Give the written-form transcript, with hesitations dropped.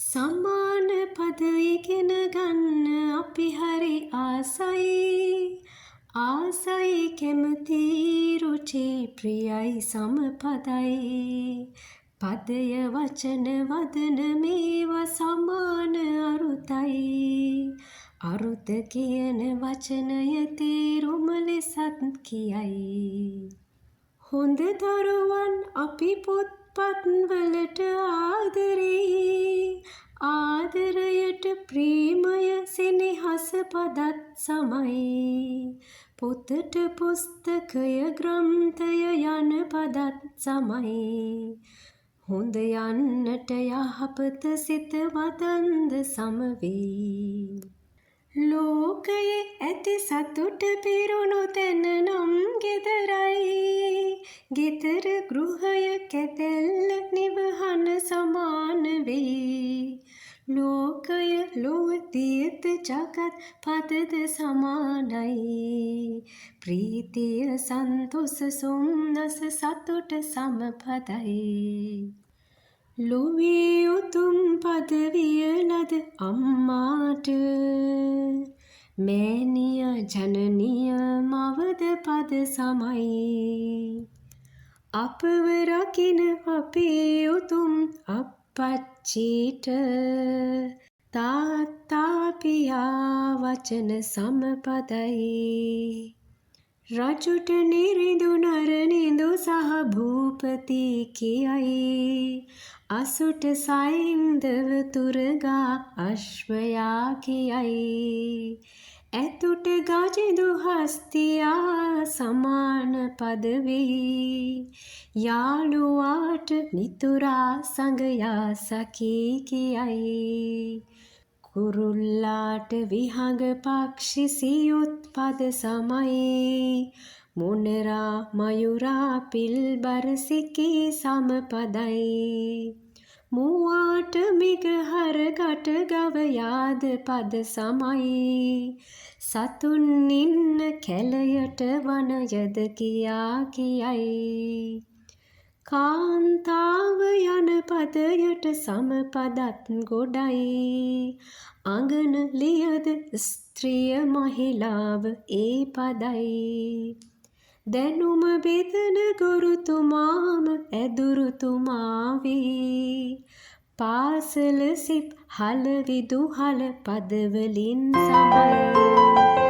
සමාන පද ඉගෙන ගන්න අපි හරි ආසයි කැමති රුචි ප්‍රියයි සමපදයි පදය වචන වදන මේවා සමාන අරුත කියන වචනය තේරුම ලෙසත් කියයි හොඳ දරුවන් අපි පොත්පත් වලට ආදරයට ප්‍රේමය සෙනෙහස පදත් සමයි පොතට පුස්තකය ග්‍රන්ථය යන පදත් සමයි හොඳ යන්නට යහපත සිත වදන්ද සමවේ ලෝකයේ ඇති සතුට පිරුණු තැන නම් ගෙදර ගෘහය කැතැල්ල නිවහන සමාන වෙයි ලෝකය ලොව තියත ජගත් පදද සමානයි ප්‍රීතිය සන්තොස සොම්නස සතුට සමපදයි ලොවේ උතුම් පදවිය ලද අම්මාට මෑණිය ජනනිය මවද පද සමයි අපව රකින අපේ උතුම් අප්පච්චිට තාත්තා පියා වචන සමපදයි රජුට නිරිඳු නරනිඳු සහ භූපති කියයි අසුට සයින්දව තුරගා අශ්වයා කියයි ඇතුට ගජිදු හස්තියා සමාන පදවෙයි යාළුවාට මිතුරා සඟයා සකී කියයි කුරුල්ලාට විහඟ පක්ෂි සියුත් පද සමයි මොනරා මයුරා පිල්බර සිකී සමපදයි මුවාට මිගහර ගට ගවයාද පද සමයි සතුන් ඉන්න කැලයට වනයද කියා කියයි කාන්තාව යන පදයට සමපදත් ගොඩයි අඟන ලියද ස්ත්‍රිය මහිලාව ඒ පදයි දැනුම බෙදන ගුරුතුමාම ඇදුරුතුමා වී පාසල සිප් හල විදුහල පදවලින් සමයි